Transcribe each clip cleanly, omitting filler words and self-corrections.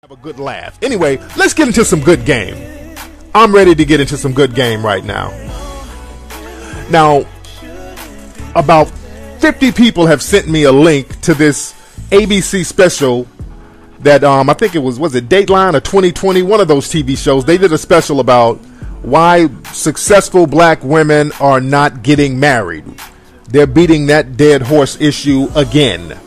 Have a good laugh. Anyway, let's get into some good game. I'm ready to get into some good game right now. Now, about 50 people have sent me a link to this ABC special that I think it was it Dateline or 2020, one of those TV shows. They did a special about why successful black women are not getting married. They're beating that dead horse issue again.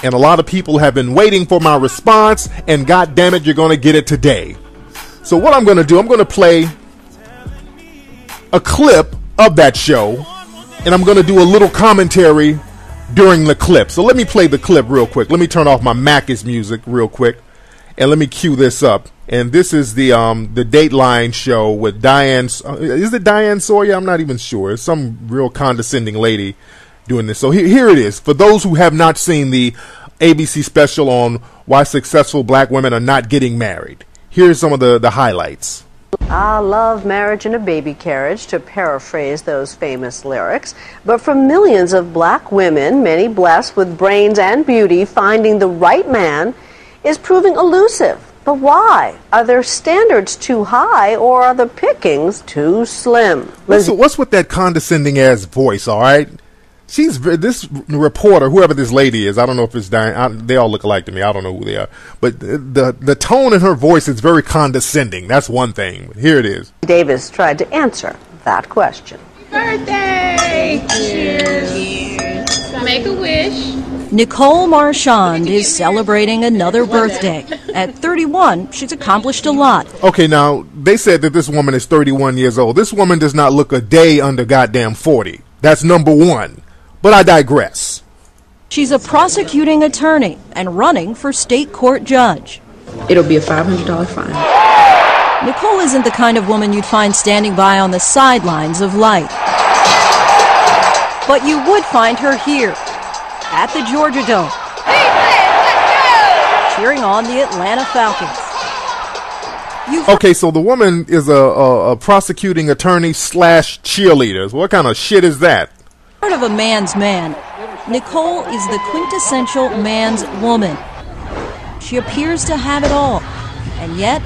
And a lot of people have been waiting for my response, and God damn it, you're going to get it today. So what I'm going to do, I'm going to play a clip of that show, and I'm going to do a little commentary during the clip. So let me play the clip real quick. Let me turn off my Mac's music real quick, and let me cue this up. And this is the Dateline show with Diane. Is it Diane Sawyer? I'm not even sure. It's some real condescending lady doing this. So here it is. For those who have not seen the ABC special on why successful black women are not getting married, here's some of the highlights. I love marriage in a baby carriage, to paraphrase those famous lyrics. But for millions of black women, many blessed with brains and beauty, finding the right man is proving elusive. But why? Are their standards too high, or are the pickings too slim? What's with that condescending ass voice, all right? This reporter, whoever this lady is, I don't know if it's Diane. They all look alike to me. I don't know who they are. But the tone in her voice is very condescending. That's one thing. But here it is. Davis tried to answer that question. Birthday! Cheers! Make a wish. Nicole Marchand is celebrating another birthday. At 31, she's accomplished a lot. Okay, now, they said that this woman is 31 years old. This woman does not look a day under goddamn 40. That's number one. But I digress. She's a prosecuting attorney and running for state court judge. It'll be a $500 fine. Nicole isn't the kind of woman you'd find standing by on the sidelines of life. But you would find her here, at the Georgia Dome, cheering on the Atlanta Falcons. Okay, so the woman is a prosecuting attorney / cheerleader. What kind of shit is that? Part of a man's man. Nicole is the quintessential man's woman. She appears to have it all, and yet...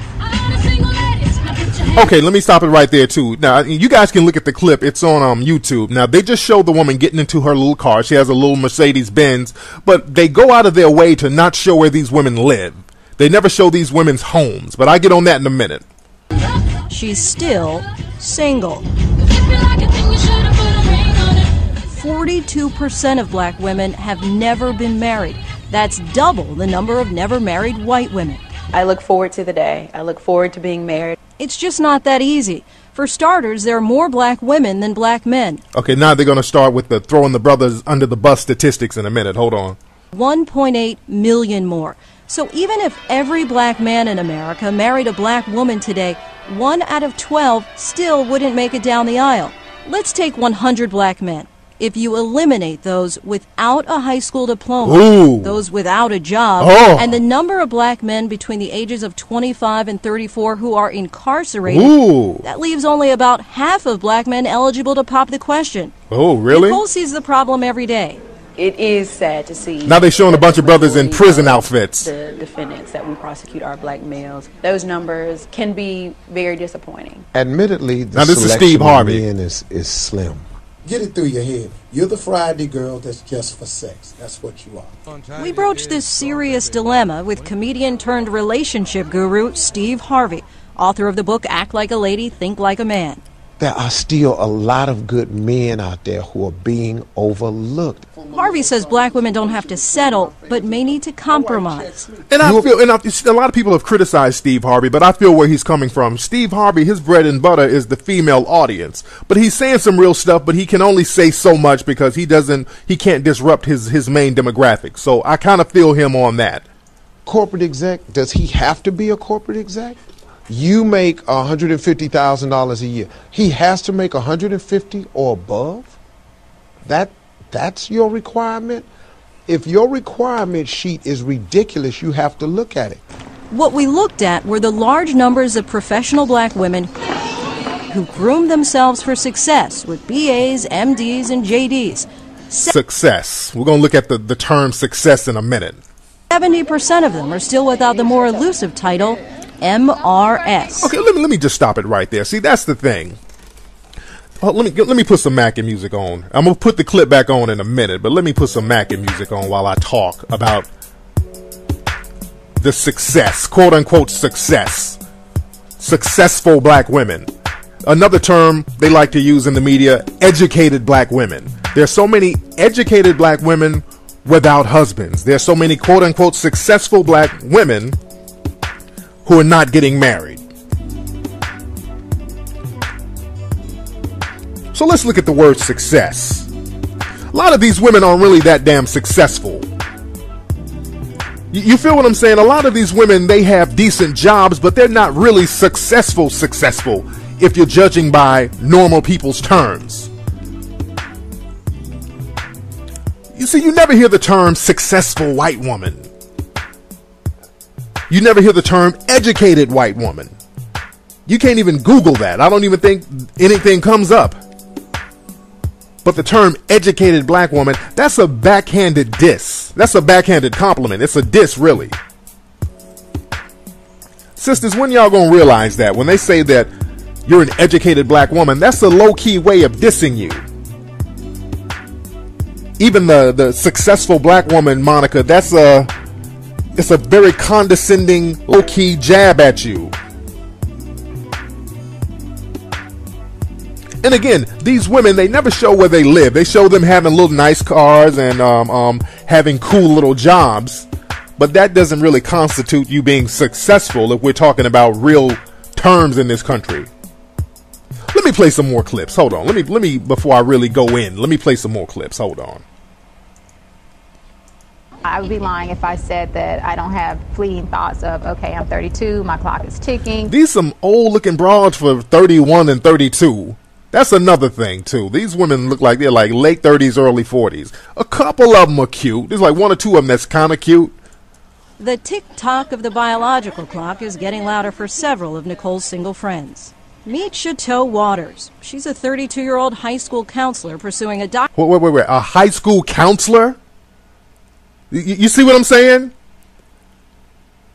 Okay, let me stop it right there, too. Now, you guys can look at the clip. It's on YouTube. Now, they just showed the woman getting into her little car. She has a little Mercedes-Benz, but they go out of their way to not show where these women live. They never show these women's homes, but I get on that in a minute. She's still single. 42% of black women have never been married. That's double the number of never married white women. I look forward to the day. I look forward to being married. It's just not that easy. For starters, there are more black women than black men. Okay, now they're going to start with the throwing the brothers under the bus statistics in a minute. Hold on. 1.8 million more. So even if every black man in America married a black woman today, 1 out of 12 still wouldn't make it down the aisle. Let's take 100 black men. If you eliminate those without a high school diploma, those without a job, and the number of black men between the ages of 25 and 34 who are incarcerated, that leaves only about half of black men eligible to pop the question. Oh, really? Nicole sees the problem every day. It is sad to see. Now they're showing a bunch of brothers in prison outfits. The defendants that we prosecute are black males. Those numbers can be very disappointing. Admittedly, the now this is Steve Harvey. Is slim. Get it through your head. You're the Friday girl that's just for sex. That's what you are. We broached this serious dilemma with comedian-turned-relationship guru Steve Harvey, author of the book Act Like a Lady, Think Like a Man. There are still a lot of good men out there who are being overlooked. Harvey says black women don't have to settle, but may need to compromise. And a lot of people have criticized Steve Harvey, but I feel where he's coming from. Steve Harvey, his bread and butter is the female audience, but he's saying some real stuff, but he can only say so much because he can't disrupt his main demographic. So I kind of feel him on that. Corporate exec, does he have to be a corporate exec? You make $150,000 a year. He has to make $150,000 or above? That's your requirement? If your requirement sheet is ridiculous, you have to look at it. What we looked at were the large numbers of professional black women who groom themselves for success with BAs, MDs, and JDs. Success. We're going to look at the term success in a minute. 70% of them are still without the more elusive title, MRS. Okay, let me just stop it right there. See, that's the thing. Oh, let me put some Mackin music on. I'm gonna put the clip back on in a minute, but let me put some Mackin music on while I talk about the success, quote unquote success, successful black women. Another term they like to use in the media, educated black women. There's so many educated black women without husbands. There's so many quote unquote successful black women who are not getting married. So let's look at the word success. A lot of these women aren't really that damn successful. You feel what I'm saying? A lot of these women, they have decent jobs, but they're not really successful if you're judging by normal people's terms. You see, you never hear the term successful white woman. You never hear the term educated white woman. You can't even Google that. I don't even think anything comes up. But the term educated black woman, that's a backhanded diss. That's a backhanded compliment. It's a diss, really. Sisters, when y'all gonna realize that? When they say that you're an educated black woman, that's a low-key way of dissing you. Even the successful black woman moniker, it's a very condescending, low-key jab at you. And again, these women, they never show where they live. They show them having little nice cars and having cool little jobs. But that doesn't really constitute you being successful if we're talking about real terms in this country. Let me play some more clips. Hold on. Let me before I really go in, let me play some more clips. Hold on. I would be lying if I said that I don't have fleeting thoughts of, okay, I'm 32, my clock is ticking. These some old looking broads for 31 and 32. That's another thing, too. These women look like they're like late 30s, early 40s. A couple of them are cute. There's like one or two of them that's kind of cute. The tick-tock of the biological clock is getting louder for several of Nicole's single friends. Meet Chateau Waters. She's a 32-year-old high school counselor pursuing a Wait. A high school counselor? You see what I'm saying?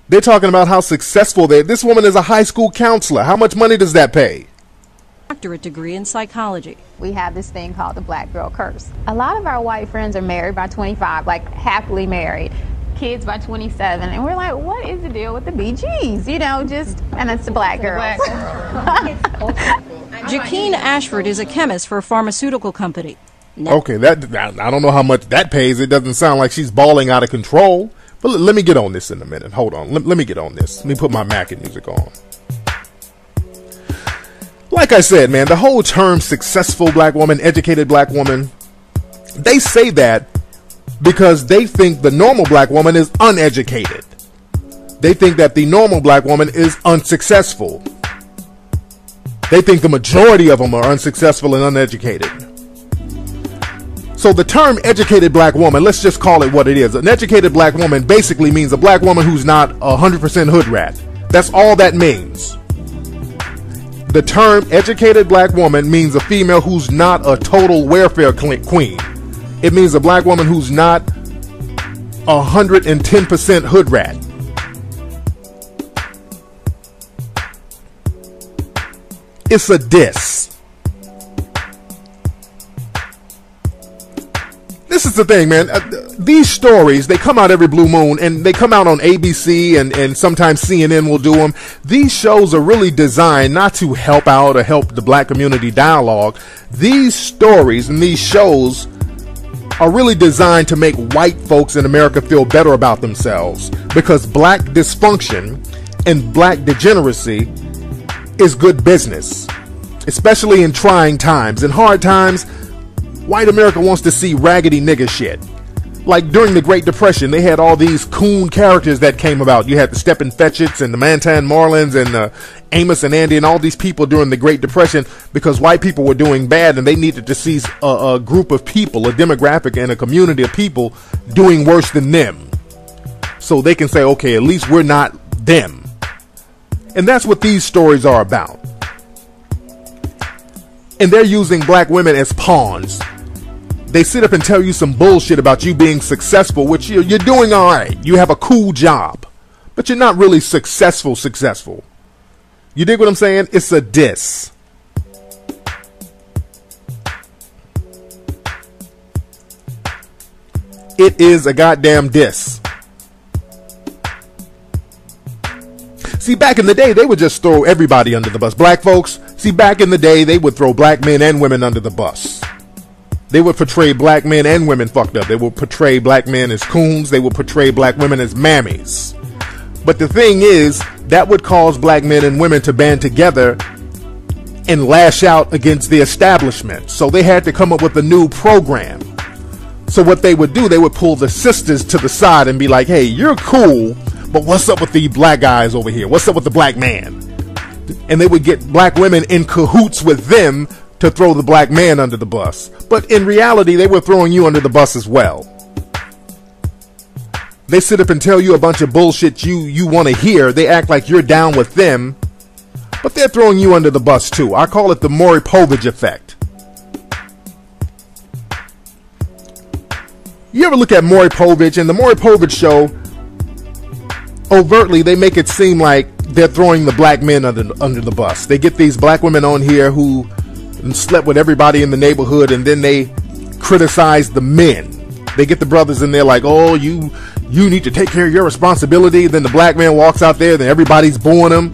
They're talking about how successful this woman is a high school counselor. How much money does that pay? Doctorate degree in psychology. We have this thing called the black girl curse. A lot of our white friends are married by 25, like happily married, kids by 27, and we're like, what is the deal with the BGs? You know, and it's the black girls. Jaqueen Ashford is a chemist for a pharmaceutical company. Okay, I don't know how much that pays. It doesn't sound like she's balling out of control. But let me get on this in a minute. Hold on. Let me get on this. Let me put my Mackin music on. Like I said, man, the whole term successful black woman, educated black woman, they say that because they think the normal black woman is uneducated. They think that the normal black woman is unsuccessful. They think the majority of them are unsuccessful and uneducated. So the term educated black woman, let's just call it what it is. An educated black woman basically means a black woman who's not 100% hood rat. That's all that means. The term educated black woman means a female who's not a total welfare queen. It means a black woman who's not 110% hood rat. It's a diss. This is the thing, man. These stories, they come out every blue moon, and they come out on ABC, and sometimes CNN will do them. These shows are really designed not to help out or help the black community dialogue. These stories and these shows are really designed to make white folks in America feel better about themselves, because black dysfunction and black degeneracy is good business, especially in trying times. In hard times, white America wants to see raggedy nigga shit. Like during the Great Depression, they had all these coon characters that came about. You had the Stepin Fetchits and the Mantan Marlins and Amos and Andy and all these people during the Great Depression, because white people were doing bad and they needed to see a group of people, a demographic and a community of people doing worse than them, so they can say, okay, at least we're not them. And that's what these stories are about. And they're using black women as pawns. They sit up and tell you some bullshit about you being successful, which you're doing all right. You have a cool job, but you're not really successful. You dig what I'm saying? It's a diss. It is a goddamn diss. See, back in the day, they would just throw everybody under the bus. Black folks, see, back in the day, they would throw black men and women under the bus. They would portray black men and women fucked up. They would portray black men as coons. They would portray black women as mammies. But the thing is, that would cause black men and women to band together and lash out against the establishment. So they had to come up with a new program. So what they would do, they would pull the sisters to the side and be like, hey, you're cool, but what's up with the black guys over here? What's up with the black man? And they would get black women in cahoots with them to throw the black man under the bus. But in reality, they were throwing you under the bus as well. They sit up and tell you a bunch of bullshit you want to hear. They act like you're down with them, but they're throwing you under the bus too. I call it the Maury Povich effect. You ever look at Maury Povich and the Maury Povich show? Overtly, they make it seem like they're throwing the black men under the bus. They get these black women on here who slept with everybody in the neighborhood, and then they criticize the men. They get the brothers in there like, oh, you need to take care of your responsibility. Then the black man walks out there, then everybody's booing him.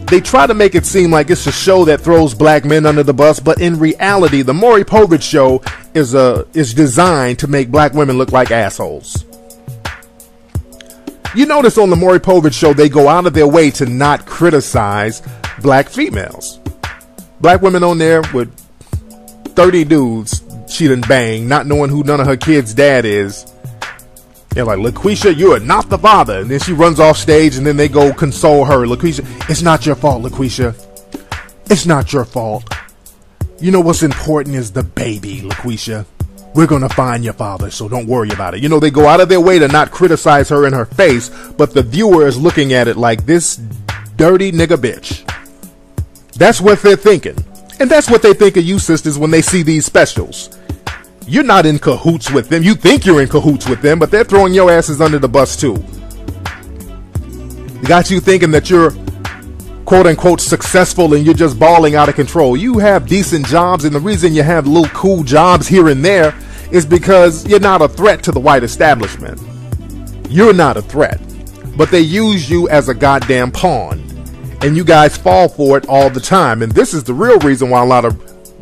They try to make it seem like it's a show that throws black men under the bus, but in reality, the Maury Povich show is designed to make black women look like assholes. You notice on the Maury Povich show, they go out of their way to not criticize black females. Black women on there with 30 dudes she done bang, not knowing who none of her kids' dad is. They're like, LaQuisha, you are not the father. And then she runs off stage, and then they go console her. LaQuisha, it's not your fault, LaQuisha. It's not your fault. You know what's important is the baby, LaQuisha. We're going to find your father, so don't worry about it. You know, they go out of their way to not criticize her in her face, but the viewer is looking at it like this dirty nigga bitch. That's what they're thinking. And that's what they think of you sisters when they see these specials. You're not in cahoots with them. You think you're in cahoots with them, but they're throwing your asses under the bus too. They got you thinking that you're quote unquote successful and you're just balling out of control. You have decent jobs, and the reason you have little cool jobs here and there is because you're not a threat to the white establishment. You're not a threat, but they use you as a goddamn pawn, and you guys fall for it all the time. And this is the real reason why a lot of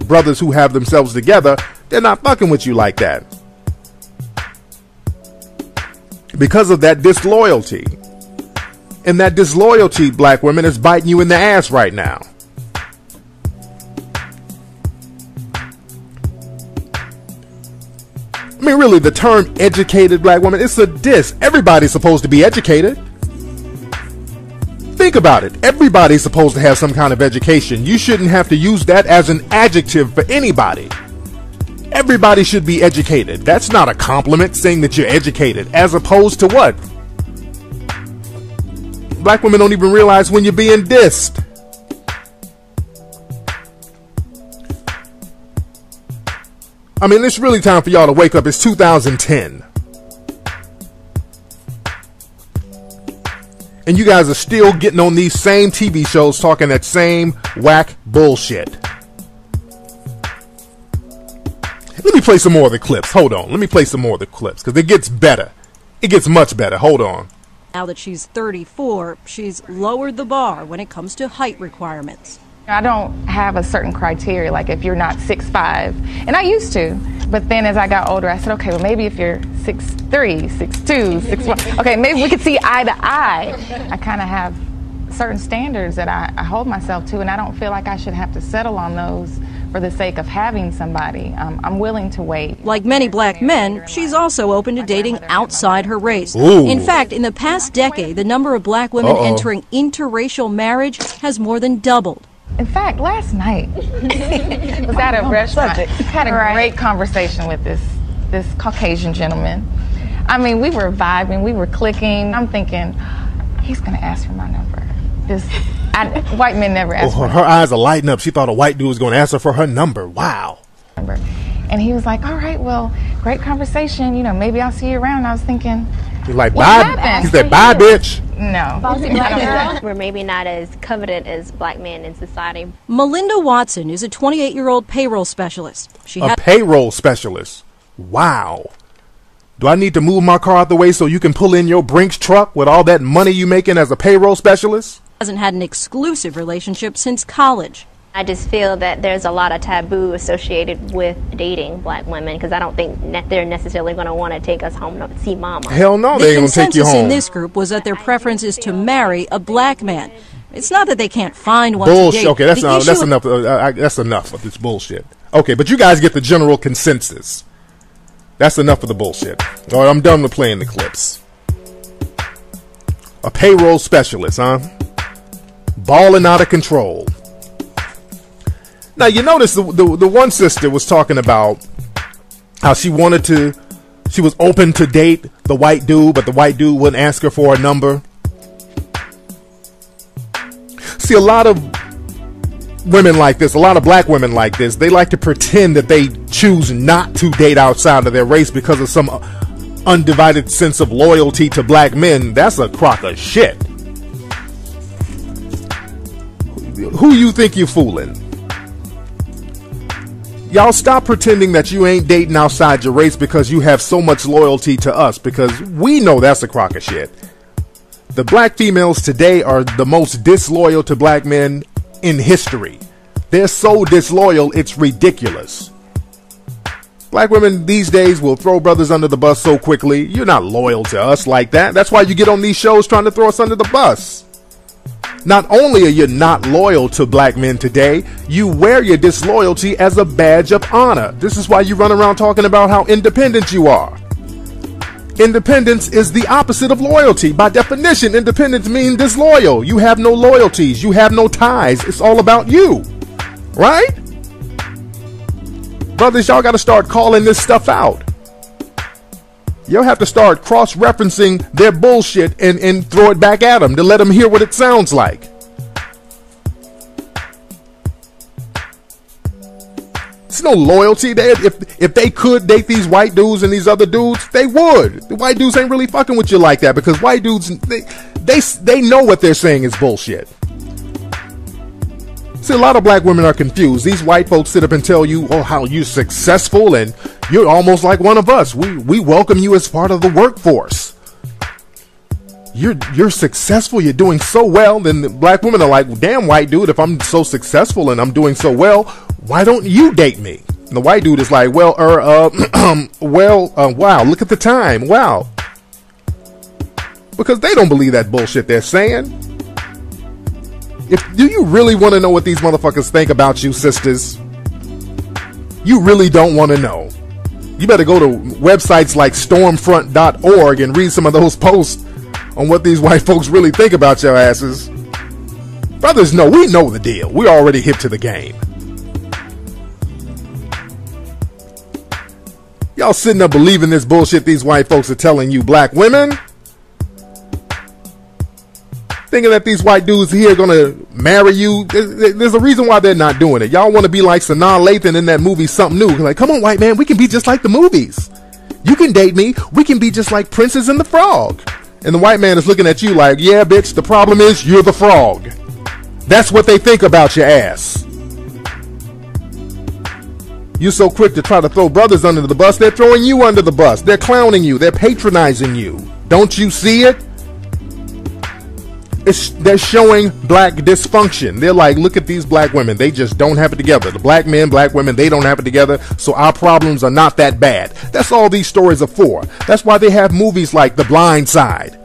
brothers who have themselves together, they're not fucking with you like that, because of that disloyalty. And that disloyalty, black women, is biting you in the ass right now. I mean, really, the term educated black woman, it's a diss. Everybody's supposed to be educated. Think about it. Everybody's supposed to have some kind of education. You shouldn't have to use that as an adjective for anybody. Everybody should be educated. That's not a compliment, saying that you're educated, as opposed to what? Black women don't even realize when you're being dissed. I mean, it's really time for y'all to wake up. It's 2010. And you guys are still getting on these same TV shows talking that same whack bullshit. Let me play some more of the clips. Hold on. Let me play some more of the clips, because it gets better. It gets much better. Hold on. Now that she's 34, she's lowered the bar when it comes to height requirements. I don't have a certain criteria, like if you're not 6'5", and I used to, but then as I got older, I said, okay, well, maybe if you're 6'3", 6'2", 6'1", okay, maybe we could see eye to eye. I kind of have certain standards that I hold myself to, and I don't feel like I should have to settle on those for the sake of having somebody. I'm willing to wait. Like many black men, she's also open to dating outside her race. Ooh. In fact, in the past decade, the number of black women entering interracial marriage has more than doubled. In fact, last night, I was at a restaurant, had a great conversation with this Caucasian gentleman. I mean, we were vibing, we were clicking. I'm thinking, he's gonna ask for my number. White men never ask for my number. Her eyes are lighting up. She thought a white dude was gonna ask her for her number. Wow. And he was like, all right, well, great conversation. You know, maybe I'll see you around. I was thinking, He's like, what bye. happened? He said, bye, bitch. No. We're maybe not as coveted as black men in society. Melinda Watson is a 28-year-old payroll specialist. A payroll specialist. Wow. Do I need to move my car out the way so you can pull in your Brinks truck with all that money you making as a payroll specialist? Hasn't had an exclusive relationship since college. I just feel that there's a lot of taboo associated with dating black women because I don't think they're necessarily going to want to take us home to see mama. Hell no, they ain't going to take you The consensus home. in this group was that their preference is to marry a black man. It's not that they can't find one Bullshit. to date. Okay, that's enough. That's enough of this bullshit. Okay, but you guys get the general consensus. That's enough of the bullshit. All right, I'm done with playing the clips. A payroll specialist, huh? Balling out of control. Now, you notice the one sister was talking about how she was open to date the white dude, but the white dude wouldn't ask her for a number. See, a lot of women like this, a lot of black women like this, they like to pretend that they choose not to date outside of their race because of some undivided sense of loyalty to black men. That's a crock of shit. Who you think you're fooling? Y'all stop pretending that you ain't dating outside your race because you have so much loyalty to us, because we know that's a crock of shit. The black females today are the most disloyal to black men in history. They're so disloyal, it's ridiculous. Black women these days will throw brothers under the bus so quickly. You're not loyal to us like that. That's why you get on these shows trying to throw us under the bus. Not only are you not loyal to black men today, you wear your disloyalty as a badge of honor. This is why you run around talking about how independent you are. Independence is the opposite of loyalty. By definition, independence means disloyal. You have no loyalties. You have no ties. It's all about you. Right? Brothers, y'all got to start calling this stuff out. You'll have to start cross-referencing their bullshit and throw it back at them to let them hear what it sounds like. There's no loyalty there. If they could date these white dudes and these other dudes, they would. The white dudes ain't really fucking with you like that, because white dudes, they know what they're saying is bullshit. See, a lot of black women are confused. These white folks sit up and tell you, oh, how you're successful and you're almost like one of us. We welcome you as part of the workforce. You're successful. You're doing so well. Then the black women are like, well, damn, white dude, if I'm so successful and I'm doing so well, why don't you date me? And the white dude is like, well, wow, look at the time. Wow. Because they don't believe that bullshit they're saying. Do you really want to know what these motherfuckers think about you, sisters? You really don't want to know. You better go to websites like stormfront.org and read some of those posts on what these white folks really think about your asses. Brothers, no, we know the deal. We're already hip to the game. Y'all sitting up believing this bullshit these white folks are telling you black women? Thinking that these white dudes here are gonna marry you. There's a reason why they're not doing it. Y'all want to be like Sanaa Lathan in that movie Something New. Like, come on, white man, we can be just like the movies. You can date me. We can be just like Princess and the Frog. And the white man is looking at you like, yeah, bitch, the problem is you're the frog. That's what they think about your ass. You're so quick to try to throw brothers under the bus. They're throwing you under the bus. They're clowning you. They're patronizing you. Don't you see it? They're showing black dysfunction. They're like, look at these black women. They just don't have it together. The black men, black women, they don't have it together. So our problems are not that bad. That's all these stories are for. That's why they have movies like The Blind Side.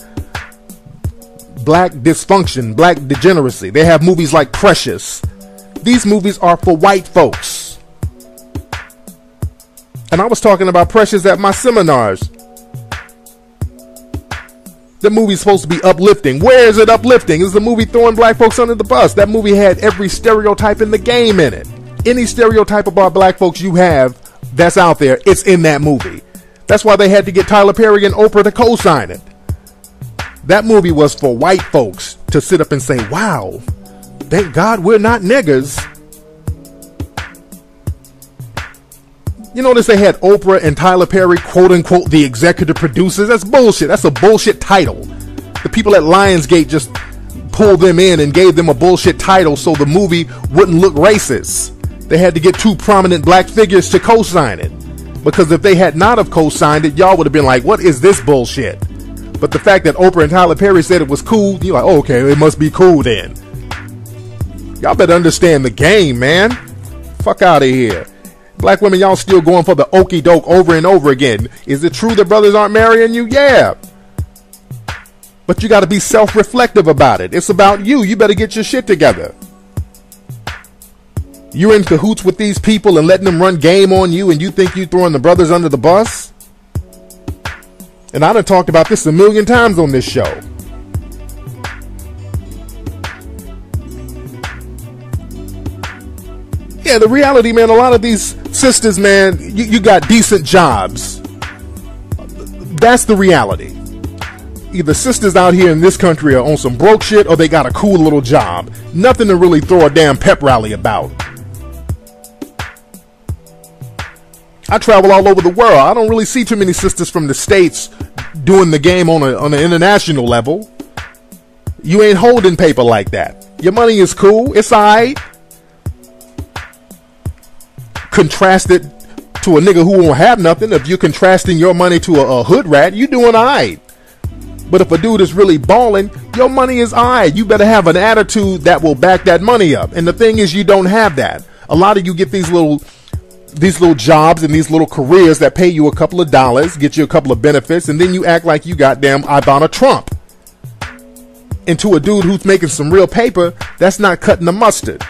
Black dysfunction, black degeneracy. They have movies like Precious. These movies are for white folks. And I was talking about Precious at my seminars. The movie's supposed to be uplifting. Where is it uplifting? It's the movie throwing black folks under the bus. That movie had every stereotype in the game in it. Any stereotype about black folks you have that's out there, it's in that movie. That's why they had to get Tyler Perry and Oprah to co-sign it. That movie was for white folks to sit up and say, wow, thank God we're not niggers. You notice they had Oprah and Tyler Perry, quote unquote, the executive producers. That's bullshit. That's a bullshit title. The people at Lionsgate just pulled them in and gave them a bullshit title so the movie wouldn't look racist. They had to get two prominent black figures to co-sign it. Because if they had not have co-signed it, y'all would have been like, what is this bullshit? But the fact that Oprah and Tyler Perry said it was cool, you're like, oh, okay, it must be cool then. Y'all better understand the game, man. Fuck out of here. Black women, y'all still going for the okie doke over and over again. Is it true that brothers aren't marrying you? Yeah. But you got to be self-reflective about it. It's about you. You better get your shit together. You're in cahoots with these people and letting them run game on you, and you think you're throwing the brothers under the bus? And I done talked about this a million times on this show. Yeah, the reality, man, a lot of these sisters, man, you got decent jobs. That's the reality. Either sisters out here in this country are on some broke shit or they got a cool little job. Nothing to really throw a damn pep rally about. I travel all over the world. I don't really see too many sisters from the States doing the game on an international level. You ain't holding paper like that. Your money is cool. It's alright. Contrast it to a nigga who won't have nothing. If you're contrasting your money to a hood rat, you doing alright. But if a dude is really balling, your money is alright. You better have an attitude that will back that money up. And the thing is, you don't have that. A lot of you get these little jobs and these little careers that pay you a couple of dollars, get you a couple of benefits, and then you act like you goddamn Ivana Trump. And to a dude who's making some real paper, that's not cutting the mustard.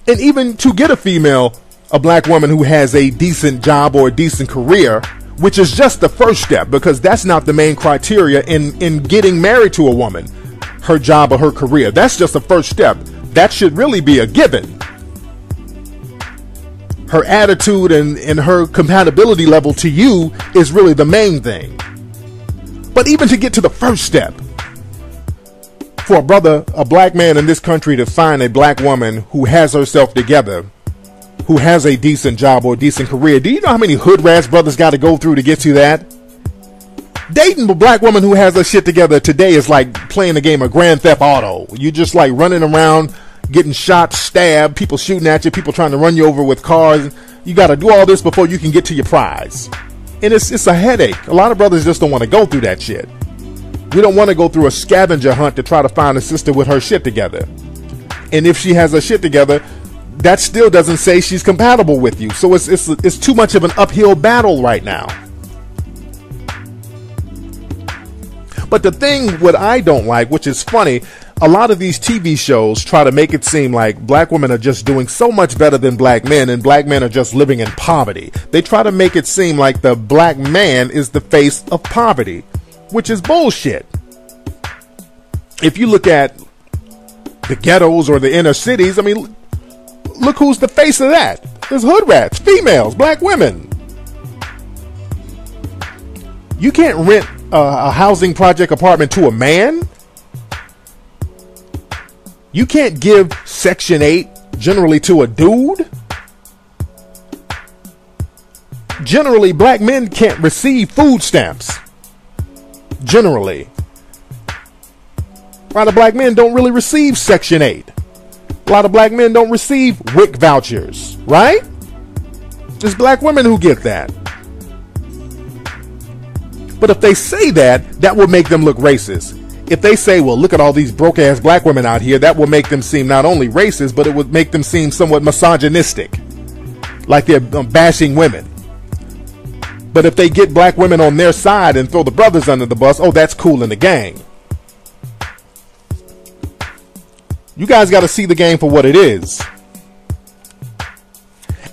And even to get a female, a black woman who has a decent job or a decent career, which is just the first step, because that's not the main criteria in getting married to a woman, her job or her career. That's just the first step. That should really be a given. Her attitude and her compatibility level to you is really the main thing. But even to get to the first step, for a black man in this country to find a black woman who has herself together, who has a decent job or a decent career, do you know how many hood rats brothers got to go through to get to that? Dating a black woman who has her shit together today is like playing the game of Grand Theft Auto. You just like running around, getting shot, stabbed, people shooting at you, people trying to run you over with cars. You got to do all this before you can get to your prize. And it's a headache. A lot of brothers just don't want to go through that shit. We don't want to go through a scavenger hunt to try to find a sister with her shit together. And if she has her shit together, that still doesn't say she's compatible with you. So it's too much of an uphill battle right now. But the thing what I don't like, which is funny, a lot of these TV shows try to make it seem like black women are just doing so much better than black men and black men are just living in poverty. They try to make it seem like the black man is the face of poverty, which is bullshit. If you look at the ghettos or the inner cities, I mean, look who's the face of that. There's hood rats, females, black women. You can't rent a housing project apartment to a man. You can't give Section 8 generally to a dude. Generally, black men can't receive food stamps. Generally. A lot of black men don't really receive Section 8. A lot of black men don't receive WIC vouchers, right? It's black women who get that. But if they say that, that will make them look racist. If they say, well, look at all these broke-ass black women out here, that will make them seem not only racist, but it would make them seem somewhat misogynistic. Like they're bashing women. But if they get black women on their side and throw the brothers under the bus, oh, that's cool in the gang. You guys got to see the game for what it is.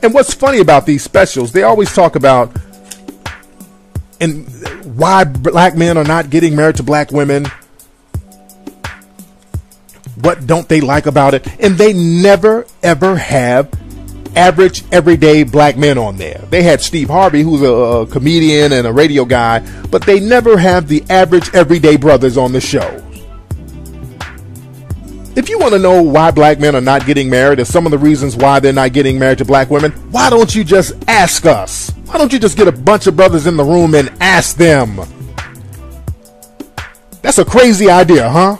And what's funny about these specials, they always talk about and why black men are not getting married to black women. What don't they like about it? And they never, ever have average, everyday black men on there. They had Steve Harvey, who's a comedian and a radio guy, but they never have the average, everyday brothers on the show. If you want to know why black men are not getting married, or some of the reasons why they're not getting married to black women, why don't you just ask us? Why don't you just get a bunch of brothers in the room and ask them? That's a crazy idea, huh?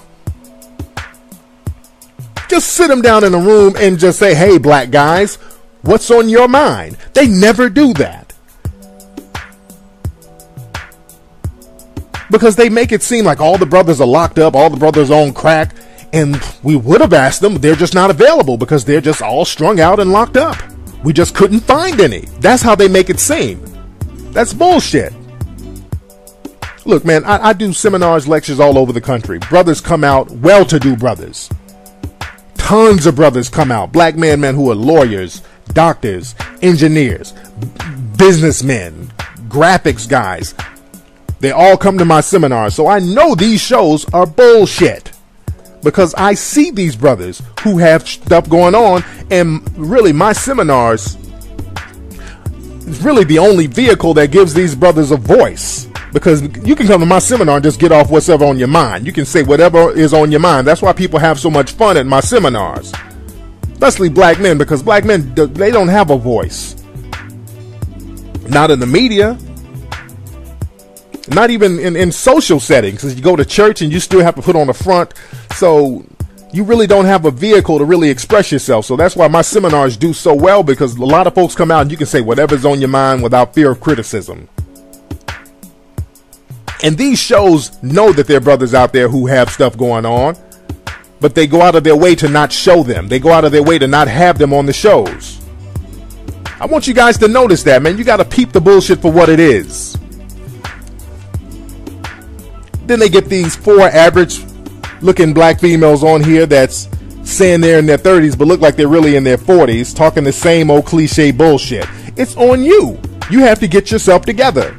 Just sit them down in a room and just say, hey, black guys, what's on your mind? They never do that. Because they make it seem like all the brothers are locked up, all the brothers on crack. And we would have asked them, they're just not available because they're just all strung out and locked up. We just couldn't find any. That's how they make it seem. That's bullshit. Look, man, I do seminars, lectures all over the country. Brothers come out, well-to-do brothers. Tons of brothers come out. Black men who are lawyers, doctors, engineers, businessmen, graphics guys. They all come to my seminars. So I know these shows are bullshit. Because I see these brothers who have stuff going on, and really my seminars is really the only vehicle that gives these brothers a voice. Because you can come to my seminar and just get off whatever on your mind. You can say whatever is on your mind. That's why people have so much fun at my seminars. Especially black men, because black men, they don't have a voice. Not in the media. Not even in social settings. Because you go to church and you still have to put on a front. So you really don't have a vehicle to really express yourself. So that's why my seminars do so well, because a lot of folks come out and you can say whatever's on your mind without fear of criticism. And these shows know that there are brothers out there who have stuff going on, but they go out of their way to not show them. They go out of their way to not have them on the shows. I want you guys to notice that, man. You got to peep the bullshit for what it is. Then they get these 4 average looking black females on here that's saying they're in their 30s but look like they're really in their 40s, talking the same old cliche bullshit. It's on you. You have to get yourself together.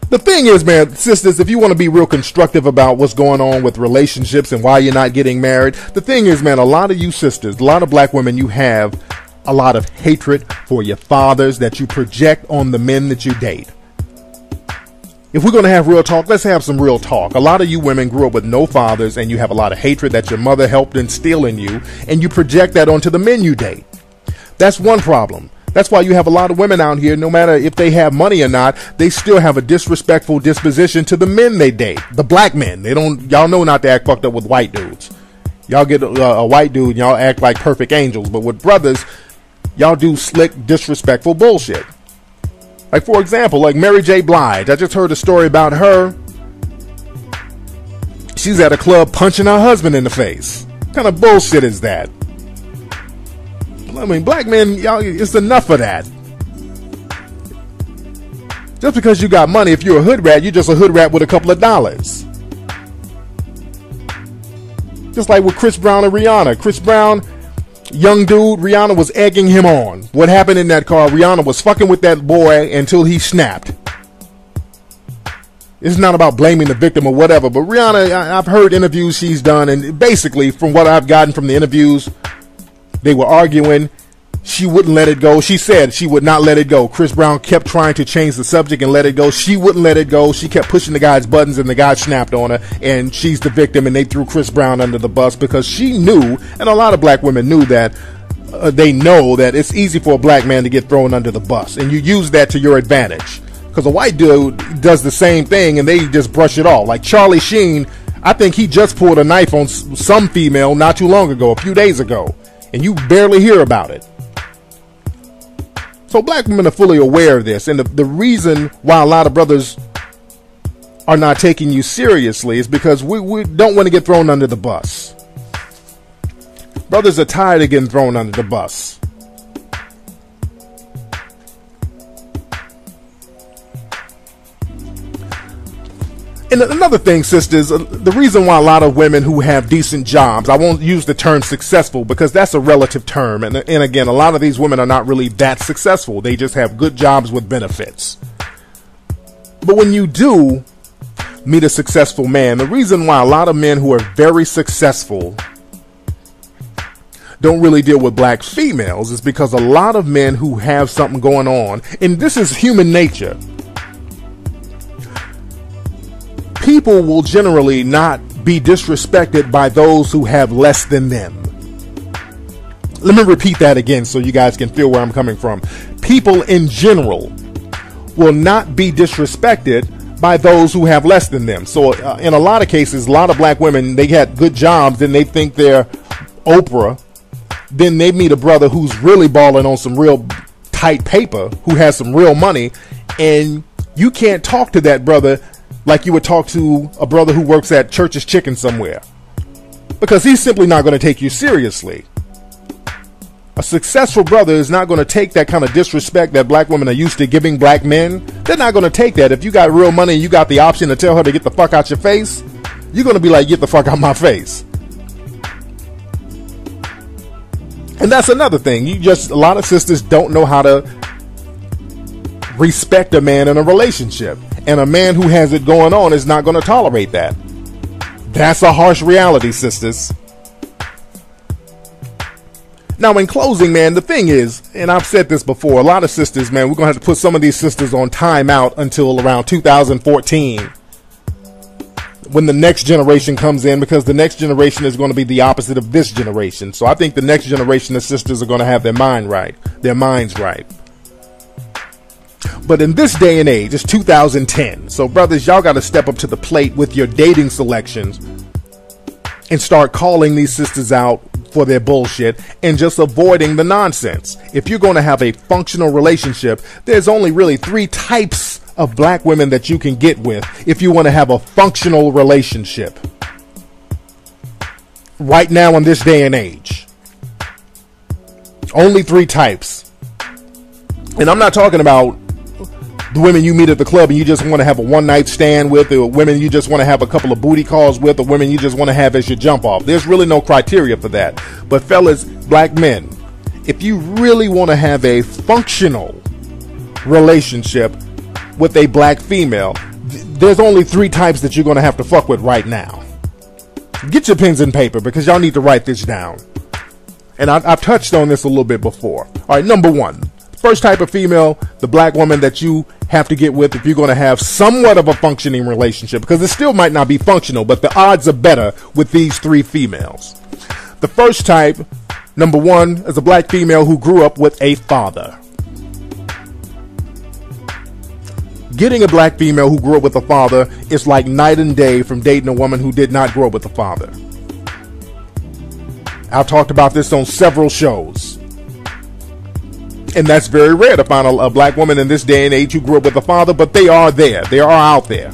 The thing is, man, sisters, if you want to be real constructive about what's going on with relationships and why you're not getting married, the thing is, man, a lot of you sisters, a lot of black women, you have a lot of hatred for your fathers that you project on the men that you date. If we're going to have real talk, let's have some real talk. A lot of you women grew up with no fathers, and you have a lot of hatred that your mother helped instill in you, and you project that onto the men you date. That's one problem. That's why you have a lot of women out here, no matter if they have money or not, they still have a disrespectful disposition to the men they date. The black men. Y'all know not to act fucked up with white dudes. Y'all get a white dude and y'all act like perfect angels. But with brothers, y'all do slick, disrespectful bullshit. Like, for example, like Mary J. Blige. I just heard a story about her. She's at a club punching her husband in the face. What kind of bullshit is that? I mean, black men, y'all, it's enough of that. Just because you got money, if you're a hood rat, you're just a hood rat with a couple of dollars. Just like with Chris Brown and Rihanna. Chris Brown, young dude, Rihanna was egging him on. What happened in that car? Rihanna was fucking with that boy until he snapped. It's not about blaming the victim or whatever, but Rihanna, I've heard interviews she's done, and basically, from what I've gotten from the interviews, they were arguing. She wouldn't let it go. She said she would not let it go. Chris Brown kept trying to change the subject and let it go. She wouldn't let it go. She kept pushing the guy's buttons, and the guy snapped on her, and she's the victim, and they threw Chris Brown under the bus because she knew, and a lot of black women knew that, they know that it's easy for a black man to get thrown under the bus, and you use that to your advantage. Because a white dude does the same thing, and they just brush it off. Like Charlie Sheen, I think he just pulled a knife on some female not too long ago, a few days ago. And you barely hear about it. So black women are fully aware of this. And the reason why a lot of brothers are not taking you seriously is because we don't want to get thrown under the bus. Brothers are tired of getting thrown under the bus. And another thing, sisters, the reason why a lot of women who have decent jobs, I won't use the term successful because that's a relative term. And again, a lot of these women are not really that successful. They just have good jobs with benefits. But when you do meet a successful man, the reason why a lot of men who are very successful don't really deal with black females is because a lot of men who have something going on, and this is human nature, people will generally not be disrespected by those who have less than them. Let me repeat that again so you guys can feel where I'm coming from. People in general will not be disrespected by those who have less than them. So in a lot of cases, a lot of black women, they had good jobs and they think they're Oprah. Then they meet a brother who's really balling on some real tight paper, who has some real money, and you can't talk to that brother like you would talk to a brother who works at Church's Chicken somewhere, because he's simply not going to take you seriously. A successful brother is not going to take that kind of disrespect that black women are used to giving black men. They're not going to take that. If you got real money and you got the option to tell her to get the fuck out your face, you're going to be like, get the fuck out my face. And that's another thing. A lot of sisters don't know how to respect a man in a relationship. And a man who has it going on is not going to tolerate that. That's a harsh reality, sisters. Now, in closing, man, the thing is, and I've said this before, a lot of sisters, man, we're going to have to put some of these sisters on timeout until around 2014, when the next generation comes in, because the next generation is going to be the opposite of this generation. So I think the next generation of sisters are going to have their minds right. But in this day and age, it's 2010. So brothers, y'all got to step up to the plate with your dating selections and start calling these sisters out for their bullshit and just avoiding the nonsense. If you're going to have a functional relationship, there's only really 3 types of black women that you can get with if you want to have a functional relationship right now in this day and age. Only 3 types. And I'm not talking about the women you meet at the club and you just want to have a one-night stand with, or women you just want to have a couple of booty calls with, or women you just want to have as your jump off. There's really no criteria for that. But fellas, black men, if you really want to have a functional relationship with a black female, there's only 3 types that you're going to have to fuck with right now. Get your pens and paper, because y'all need to write this down. And I've touched on this a little bit before. All right, number 1. First type of female, the black woman that you have to get with if you're going to have somewhat of a functioning relationship, because it still might not be functional, but the odds are better with these 3 females. The first type, number 1, is a black female who grew up with a father. Getting a black female who grew up with a father is like night and day from dating a woman who did not grow up with a father. I've talked about this on several shows. And that's very rare to find a black woman in this day and age who grew up with a father, but they are there. They are out there.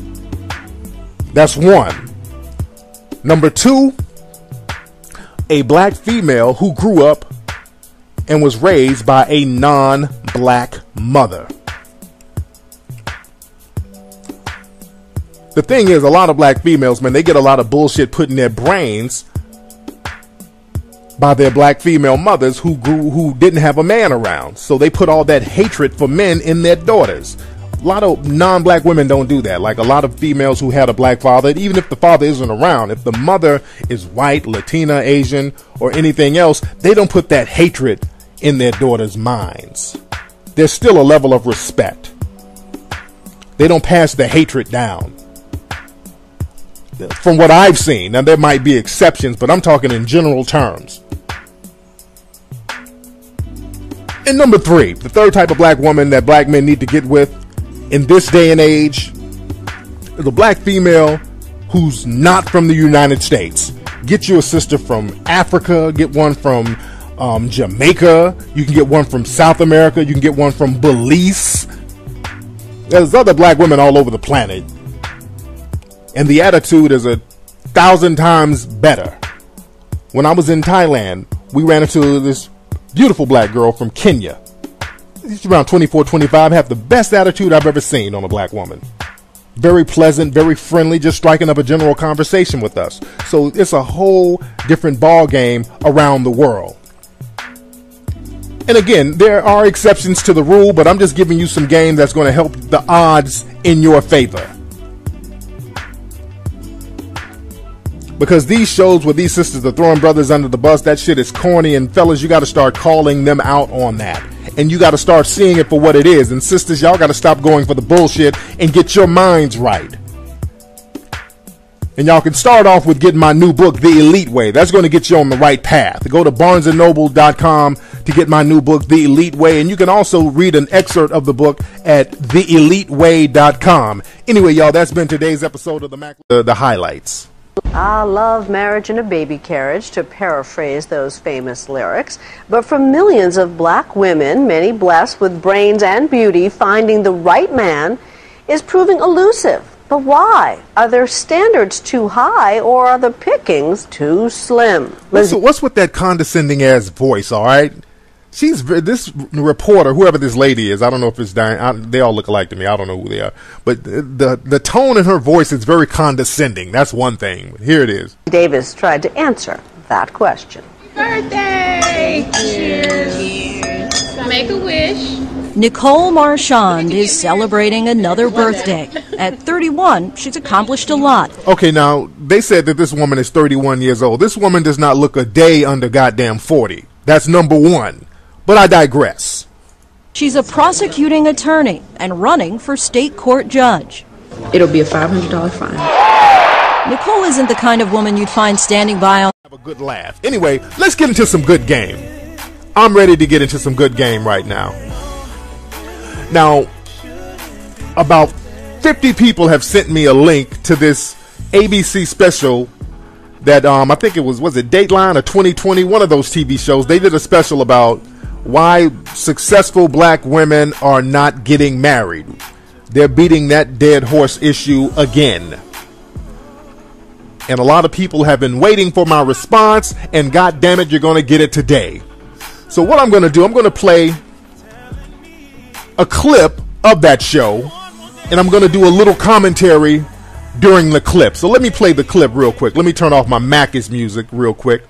That's 1. Number 2, a black female who grew up and was raised by a non-black mother. The thing is, a lot of black females, man, they get a lot of bullshit put in their brains by their black female mothers who didn't have a man around. So they put all that hatred for men in their daughters. A lot of non-black women don't do that. Like a lot of females who had a black father, even if the father isn't around, if the mother is white, Latina, Asian, or anything else, they don't put that hatred in their daughters' minds. There's still a level of respect. They don't pass the hatred down. From what I've seen, now there might be exceptions, but I'm talking in general terms. And number 3, the third type of black woman that black men need to get with in this day and age is a black female who's not from the United States. Get you a sister from Africa, get one from Jamaica, you can get one from South America, you can get one from Belize. There's other black women all over the planet. And the attitude is 1,000 times better. When I was in Thailand, we ran into this beautiful black girl from Kenya. She's around 24, 25, have the best attitude I've ever seen on a black woman. Very pleasant, very friendly, just striking up a general conversation with us. So it's a whole different ball game around the world. And again, there are exceptions to the rule, but I'm just giving you some game that's going to help the odds in your favor. Because these shows where these sisters are throwing brothers under the bus, that shit is corny. And fellas, you got to start calling them out on that. And you got to start seeing it for what it is. And sisters, y'all got to stop going for the bullshit and get your minds right. And y'all can start off with getting my new book, The Elite Way. That's going to get you on the right path. Go to barnesandnoble.com to get my new book, The Elite Way. And you can also read an excerpt of the book at theeliteway.com. Anyway, y'all, that's been today's episode of the highlights. I love marriage and a baby carriage, to paraphrase those famous lyrics. But for millions of black women, many blessed with brains and beauty, finding the right man is proving elusive. But why? Are their standards too high, or are the pickings too slim? What's with that condescending ass voice, all right? This reporter, whoever this lady is, I don't know if it's Diane, they all look alike to me, I don't know who they are. But the tone in her voice is very condescending. That's one thing. Here it is. Davis tried to answer that question. Birthday! Cheers! Make a wish. Nicole Marchand is celebrating another birthday. At 31, she's accomplished a lot. Okay, now, they said that this woman is 31 years old. This woman does not look a day under goddamn 40. That's number one. But I digress. She's a prosecuting attorney and running for state court judge. It'll be a $500 fine. Nicole isn't the kind of woman you'd find standing by on... Have a good laugh. Anyway, let's get into some good game. I'm ready to get into some good game right now. Now, about 50 people have sent me a link to this ABC special that I think it was it Dateline or 2020, one of those TV shows. They did a special about why successful black women are not getting married. They're beating that dead horse issue again. And a lot of people have been waiting for my response, and God damn it, you're going to get it today. So what I'm going to do, I'm going to play a clip of that show, and I'm going to do a little commentary during the clip. So let me play the clip real quick. Let me turn off my Mac's music real quick,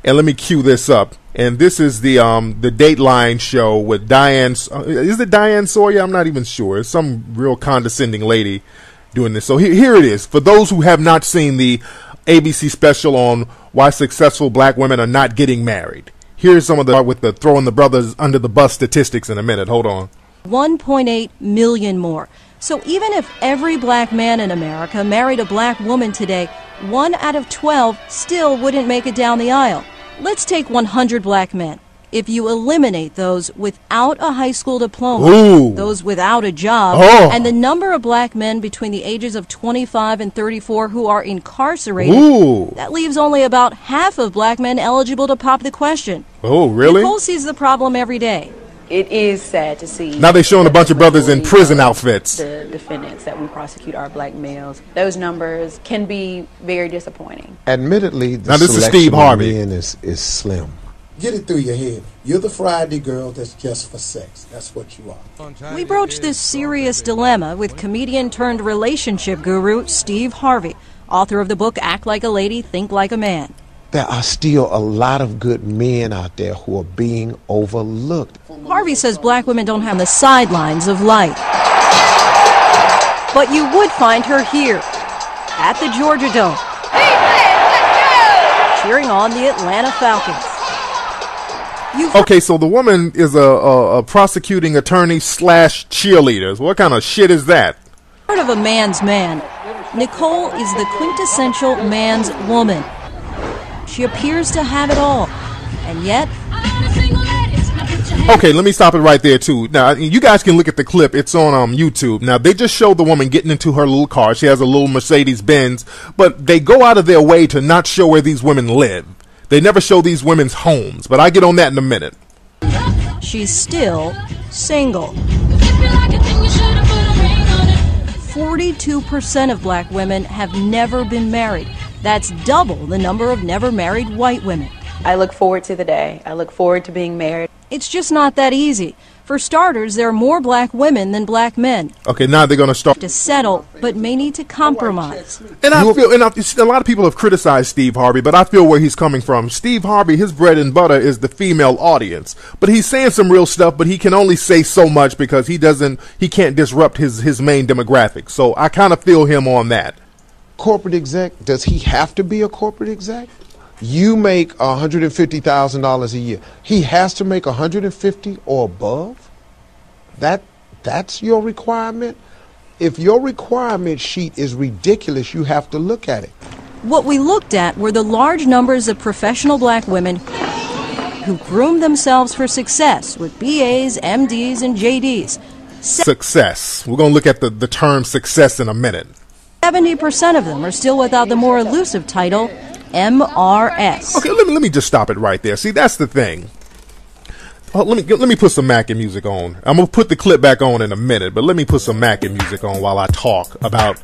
and let me cue this up. And this is the Dateline show with Diane. Is it Diane Sawyer? I'm not even sure. It's some real condescending lady doing this. So here it is. For those who have not seen the ABC special on why successful black women are not getting married, here's some of the throwing the brothers under the bus statistics in a minute. Hold on. 1.8 million more. So even if every black man in America married a black woman today, 1 out of 12 still wouldn't make it down the aisle. Let's take 100 black men. If you eliminate those without a high school diploma, Ooh. those without a job, and the number of black men between the ages of 25 and 34 who are incarcerated, that leaves only about half of black men eligible to pop the question. Oh, really? Nicole sees the problem every day. It is sad to see. Now they're showing a bunch of brothers in prison outfits. The defendants that we prosecute are black males. Those numbers can be very disappointing. Admittedly, the now this is selection Steve Harvey. of men is slim. Get it through your head. You're the Friday girl that's just for sex. That's what you are. We broached this serious dilemma with comedian turned relationship guru Steve Harvey, author of the book Act Like a Lady, Think Like a Man. There are still a lot of good men out there who are being overlooked. Harvey says black women don't have the sidelines of life. But you would find her here, at the Georgia Dome, cheering on the Atlanta Falcons. Okay, so the woman is a prosecuting attorney / cheerleader. What kind of shit is that? Part of a man's man. Nicole is the quintessential man's woman. She appears to have it all, and yet... Okay, let me stop it right there, too. Now, you guys can look at the clip. It's on YouTube. Now, they just showed the woman getting into her little car. She has a little Mercedes-Benz, but they go out of their way to not show where these women live. They never show these women's homes, but I get on that in a minute. She's still single. 42% of black women have never been married. That's double the number of never married white women. I look forward to the day. I look forward to being married. It's just not that easy. For starters, there are more black women than black men. Okay, now they're going to start to settle, but may need to compromise. And I feel, a lot of people have criticized Steve Harvey, but I feel where he's coming from. Steve Harvey, his bread and butter is the female audience, but he's saying some real stuff, but he can only say so much because he can't disrupt his main demographic. So I kind of feel him on that. Corporate exec, does he have to be a corporate exec? You make $150,000 a year. He has to make $150,000 or above? That's your requirement? If your requirement sheet is ridiculous, you have to look at it. What we looked at were the large numbers of professional black women who groomed themselves for success with BAs, MDs, and JDs. Success. We're going to look at the term success in a minute. 70% of them are still without the more elusive title, MRS. Okay, let me just stop it right there. See, that's the thing. Oh, let me put some Mackin music on. I'm going to put the clip back on in a minute, but let me put some Mackin music on while I talk about